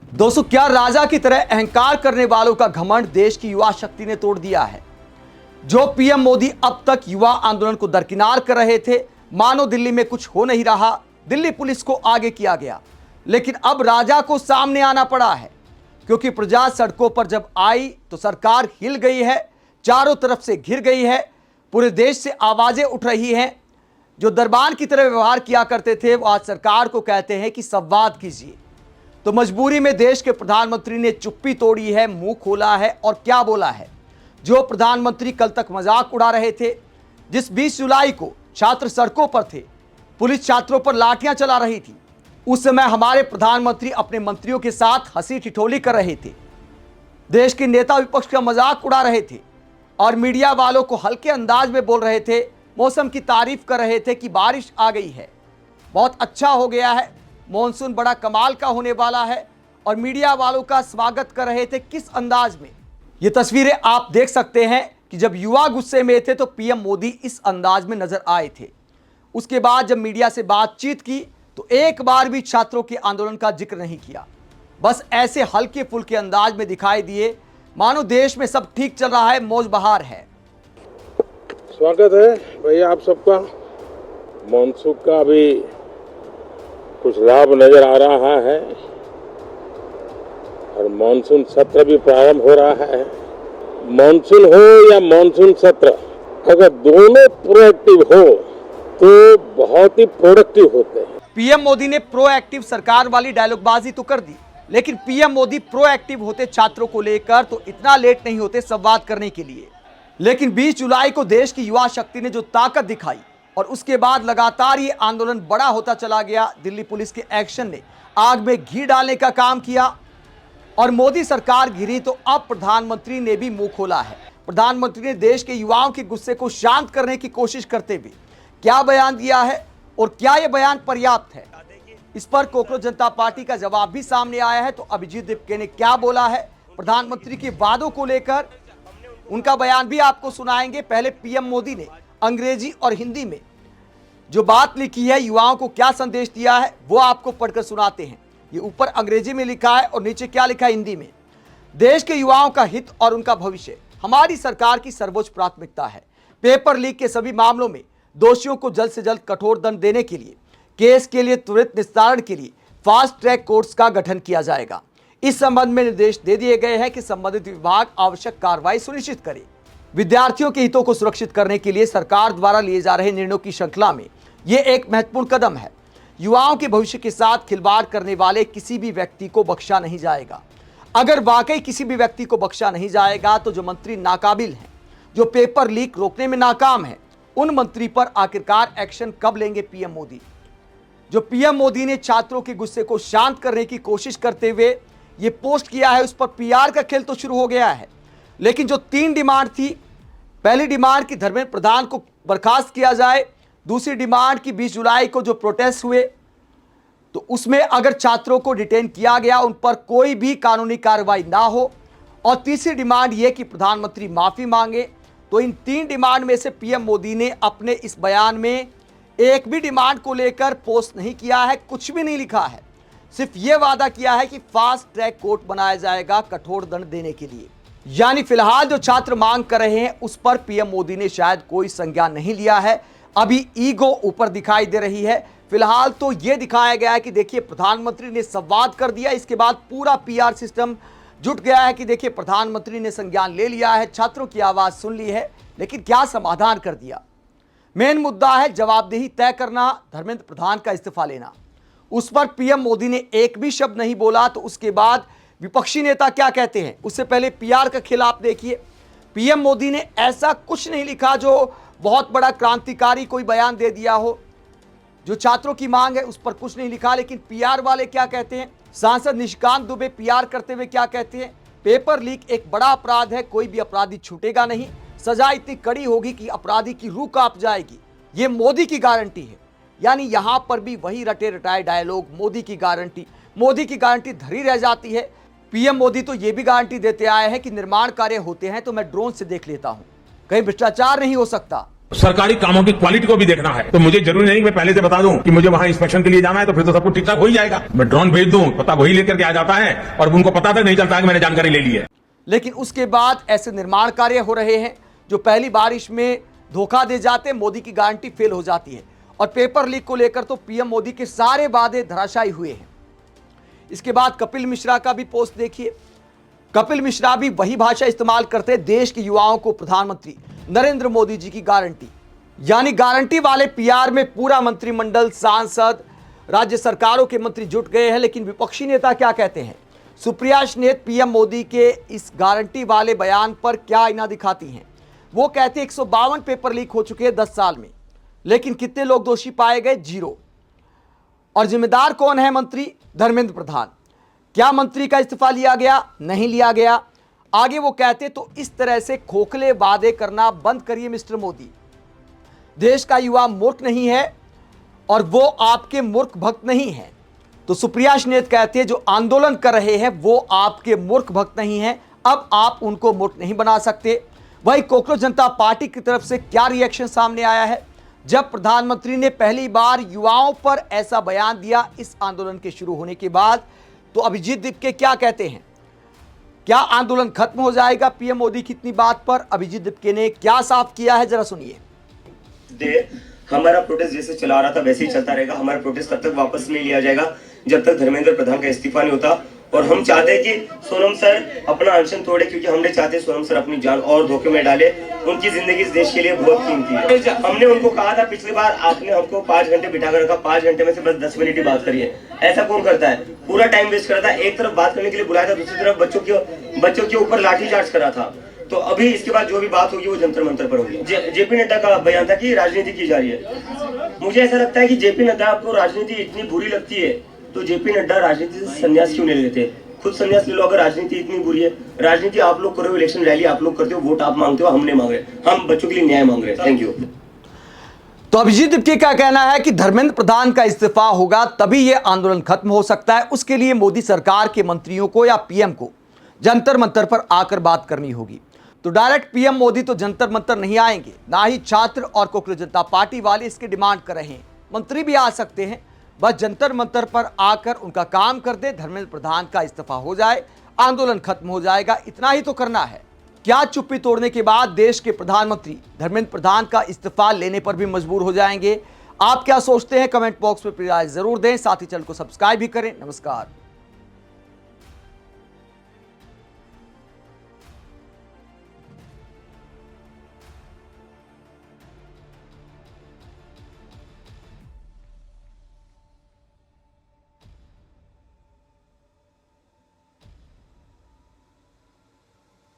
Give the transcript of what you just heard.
दोस्तों, क्या राजा की तरह अहंकार करने वालों का घमंड देश की युवा शक्ति ने तोड़ दिया है। जो पीएम मोदी अब तक युवा आंदोलन को दरकिनार कर रहे थे, मानो दिल्ली में कुछ हो नहीं रहा, दिल्ली पुलिस को आगे किया गया। लेकिन अब राजा को सामने आना पड़ा है, क्योंकि प्रजा सड़कों पर जब आई तो सरकार हिल गई है, चारों तरफ से घिर गई है, पूरे देश से आवाजें उठ रही हैं। जो दरबार की तरह व्यवहार किया करते थे, वो आज सरकार को कहते हैं कि संवाद कीजिए। तो मजबूरी में देश के प्रधानमंत्री ने चुप्पी तोड़ी है, मुंह खोला है और क्या बोला है। जो प्रधानमंत्री कल तक मजाक उड़ा रहे थे, जिस 20 जुलाई को छात्र सड़कों पर थे, पुलिस छात्रों पर लाठियां चला रही थी, उस समय हमारे प्रधानमंत्री अपने मंत्रियों के साथ हंसी ठिठोली कर रहे थे, देश के नेता विपक्ष का मजाक उड़ा रहे थे और मीडिया वालों को हल्के अंदाज में बोल रहे थे, मौसम की तारीफ कर रहे थे कि बारिश आ गई है, बहुत अच्छा हो गया है, मॉनसून बड़ा कमाल का होने वाला है, और मीडिया वालों का स्वागत कर रहे थे। किस अंदाज में? ये तस्वीरें आप देख सकते हैं कि जब युवा गुस्से में थे तो पीएम मोदी इस अंदाज में नजर आए थे। उसके बाद जब मीडिया से बातचीत की तो एक बार भी छात्रों के आंदोलन का जिक्र नहीं किया, बस ऐसे हल्के फुल्के अंदाज में दिखाई दिए, मानो देश में सब ठीक चल रहा है, मौज बहार है। स्वागत है भैया आप सबका। मॉनसून का भी कुछ लाभ नजर आ रहा है और मॉनसून सत्र भी प्रारंभ हो रहा है। मॉनसून हो या मॉनसून सत्र, अगर दोनों प्रोएक्टिव हो तो बहुत ही प्रोडक्टिव होते हैं। पीएम मोदी ने प्रोएक्टिव सरकार वाली डायलॉगबाजी तो कर दी, लेकिन पीएम मोदी प्रोएक्टिव होते छात्रों को लेकर तो इतना लेट नहीं होते संवाद करने के लिए। लेकिन 20 जुलाई को देश की युवा शक्ति ने जो ताकत दिखाई और उसके बाद लगातार ये आंदोलन बड़ा होता चला गया। दिल्ली पुलिस के एक्शन ने आग में घी डालने का काम किया और मोदी सरकार गिरी तो अब प्रधानमंत्री ने भी मुंह खोला है। प्रधानमंत्री ने देश के युवाओं के गुस्से को शांत करने की कोशिश करते हुए क्या बयान दिया है और क्या यह बयान पर्याप्त है, इस पर कोकरोच जनता पार्टी का जवाब भी सामने आया है। तो अभिजीत दीपके ने क्या बोला है प्रधानमंत्री के वादों को लेकर, उनका बयान भी आपको सुनाएंगे। पहले पीएम मोदी ने अंग्रेजी और हिंदी में जो बात लिखी है, युवाओं को क्या संदेश दिया है, वो आपको पढ़कर सुनाते हैं। ये ऊपर अंग्रेजी में लिखा है और नीचे क्या लिखा है हिंदी में। देश के युवाओं का हित और उनका भविष्य हमारी सरकार की सर्वोच्च प्राथमिकता है। पेपर लीक के सभी मामलों में दोषियों को जल्द से जल्द कठोर दंड देने के लिए, केस के लिए त्वरित निस्तारण के लिए फास्ट ट्रैक कोर्ट्स का गठन किया जाएगा। इस संबंध में निर्देश दे दिए गए हैं कि संबंधित विभाग आवश्यक कार्रवाई सुनिश्चित करे। विद्यार्थियों के हितों को सुरक्षित करने के लिए सरकार द्वारा लिए जा रहे निर्णयों की श्रृंखला में यह एक महत्वपूर्ण कदम है। युवाओं के भविष्य के साथ खिलवाड़ करने वाले किसी भी व्यक्ति को बख्शा नहीं जाएगा। अगर वाकई किसी भी व्यक्ति को बख्शा नहीं जाएगा तो जो मंत्री नाकाबिल हैं, जो पेपर लीक रोकने में नाकाम है, उन मंत्री पर आखिरकार एक्शन कब लेंगे पीएम मोदी? जो पीएम मोदी ने छात्रों के गुस्से को शांत करने की कोशिश करते हुए ये पोस्ट किया है, उस पर पीआर का खेल तो शुरू हो गया है। लेकिन जो 3 डिमांड थी, पहली डिमांड की धर्मेंद्र प्रधान को बर्खास्त किया जाए, दूसरी डिमांड की 20 जुलाई को जो प्रोटेस्ट हुए तो उसमें अगर छात्रों को डिटेन किया गया उन पर कोई भी कानूनी कार्रवाई ना हो, और तीसरी डिमांड यह कि प्रधानमंत्री माफी मांगे। तो इन 3 डिमांड में से पीएम मोदी ने अपने इस बयान में एक भी डिमांड को लेकर पोस्ट नहीं किया है, कुछ भी नहीं लिखा है। सिर्फ यह वादा किया है कि फास्ट ट्रैक कोर्ट बनाया जाएगा कठोर दंड देने के लिए। यानी फिलहाल जो छात्र मांग कर रहे हैं उस पर पीएम मोदी ने शायद कोई संज्ञान नहीं लिया है। अभी ईगो ऊपर दिखाई दे रही है। फिलहाल तो यह दिखाया गया है कि देखिए प्रधानमंत्री ने संवाद कर दिया, इसके बाद पूरा पीआर सिस्टम जुट गया है कि देखिए प्रधानमंत्री ने संज्ञान ले लिया है, छात्रों की आवाज सुन ली है, लेकिन क्या समाधान कर दिया? मेन मुद्दा है जवाबदेही तय करना, धर्मेंद्र प्रधान का इस्तीफा लेना। उस पर पीएम मोदी ने एक भी शब्द नहीं बोला। तो उसके बाद विपक्षी नेता क्या कहते हैं, उससे पहले पीआर का खेल आप देखिए। पीएम मोदी ने ऐसा कुछ नहीं लिखा जो बहुत बड़ा क्रांतिकारी कोई बयान दे दिया हो। जो छात्रों की मांग है उस पर कुछ नहीं लिखा, लेकिन पीआर वाले क्या कहते हैं? सांसद निशिकांत दुबे पीआर करते हुए क्या कहते हैं? पेपर लीक एक बड़ा अपराध है, कोई भी अपराधी छूटेगा नहीं, सजा इतनी कड़ी होगी कि अपराधी की रूह कांप जाएगी, ये मोदी की गारंटी है। यानी यहां पर भी वही रटे रटाए डायलॉग, मोदी की गारंटी धरी रह जाती है। पीएम मोदी तो ये भी गारंटी देते आए हैं कि निर्माण कार्य होते हैं तो मैं ड्रोन से देख लेता हूं, कहीं भ्रष्टाचार नहीं हो सकता। सरकारी कामों की क्वालिटी को भी देखना है। तो मुझे जरूरी नहीं मैं पहले से बता दूं कि मुझे वहां इंस्पेक्शन के लिए जाना है, तो फिर तो सब कुछ ठीक ठाक हो ही जाएगा। मैं ड्रोन भेज दूं, पता वही लेकर के आ जाता है और उनको पता तक नहीं चलता है कि मैंने जानकारी ले ली है। लेकिन उसके बाद ऐसे निर्माण कार्य हो रहे हैं जो पहली बारिश में धोखा दे जाते, मोदी की गारंटी फेल हो जाती है। और पेपर लीक को लेकर तो पीएम मोदी के सारे वादे धराशायी हुए हैं। इसके बाद कपिल मिश्रा का भी पोस्ट देखिए। कपिल मिश्रा भी वही भाषा इस्तेमाल करते, देश के युवाओं को प्रधानमंत्री नरेंद्र मोदी जी की गारंटी, यानी गारंटी वाले पीआर में पूरा मंत्रिमंडल, सांसद, राज्य सरकारों के मंत्री जुट गए हैं। लेकिन विपक्षी नेता क्या कहते हैं? सुप्रिया श्नेत पीएम मोदी के इस गारंटी वाले बयान पर क्या आईना दिखाती हैं? वो कहते हैं 152 पेपर लीक हो चुके हैं 10 साल में, लेकिन कितने लोग दोषी पाए गए? 0। और जिम्मेदार कौन है? मंत्री धर्मेंद्र प्रधान। क्या मंत्री का इस्तीफा लिया गया? नहीं लिया गया। आगे वो कहते तो इस तरह से खोखले वादे करना बंद करिए मिस्टर मोदी। देश का युवा मूर्ख नहीं है और वो आपके मूर्ख भक्त नहीं है। तो सुप्रिया श्नेत कहते हैं जो आंदोलन कर रहे हैं वो आपके मूर्ख भक्त नहीं है, अब आप उनको मूर्ख नहीं बना सकते। वही कॉकरोच जनता पार्टी की तरफ से क्या रिएक्शन सामने आया है जब प्रधानमंत्री ने पहली बार युवाओं पर ऐसा बयान दिया इस आंदोलन के शुरू होने के बाद। तो अभिजीत दीपके क्या कहते हैं? क्या आंदोलन खत्म हो जाएगा पीएम मोदी की इतनी बात पर? अभिजीत दीपके ने क्या साफ किया है, जरा सुनिए। हमारा प्रोटेस्ट जैसे चला रहा था वैसे ही चलता रहेगा। हमारा प्रोटेस्ट तब तक वापस नहीं लिया जाएगा जब तक धर्मेंद्र प्रधान का इस्तीफा नहीं होता। और हम चाहते हैं कि सोनम सर अपना अनशन तोड़े, क्योंकि हमने चाहते हैं सोनम सर अपनी जान और धोखे में डाले। उनकी जिंदगी इस देश के लिए बहुत कीमती है। हमने उनको कहा था पिछली बार, आपने हमको 5 घंटे बिठा कर रखा, 5 घंटे में से बस 10 मिनट ही बात करिए। ऐसा कौन करता है? पूरा टाइम वेस्ट करता है। एक तरफ बात करने के लिए बुलाया था, दूसरी तरफ बच्चों के ऊपर लाठीचार्ज करा था। तो अभी इसके बाद जो भी बात होगी वो जंतर मंतर पर होगी। जेपी नड्डा का बयान था कि राजनीति की जा रही है। मुझे ऐसा लगता है कि जेपी नड्डा आपको राजनीति इतनी बुरी लगती है तो जेपी नड्डा राजनीति से संन्यास क्यों नहीं लेते? खुद संन्यास ले लो अगर राजनीति इतनी बुरी है। राजनीति आप लोग करो, इलेक्शन रैली आप लोग करते हो, वोट आप मांगते हो, हम नहीं मांग रहे। हम बच्चों के लिए न्याय मांग रहे हैं। Thank you. तो अभिजीत दीपके का कहना है कि धर्मेंद्र प्रधान का इस्तीफा होगा तभी यह आंदोलन खत्म हो सकता है। उसके लिए मोदी सरकार के मंत्रियों को या पीएम को जंतर मंतर पर आकर बात करनी होगी। तो डायरेक्ट पीएम मोदी तो जंतर मंतर नहीं आएंगे, ना ही छात्र और कॉकरोच जनता पार्टी वाले इसकी डिमांड कर रहे हैं। मंत्री भी आ सकते हैं, बस जंतर मंतर पर आकर उनका काम कर दे, धर्मेंद्र प्रधान का इस्तीफा हो जाए, आंदोलन खत्म हो जाएगा। इतना ही तो करना है। क्या चुप्पी तोड़ने के बाद देश के प्रधानमंत्री धर्मेंद्र प्रधान का इस्तीफा लेने पर भी मजबूर हो जाएंगे? आप क्या सोचते हैं? कमेंट बॉक्स में अपनी राय जरूर दें। साथ ही चैनल को सब्सक्राइब भी करें। नमस्कार।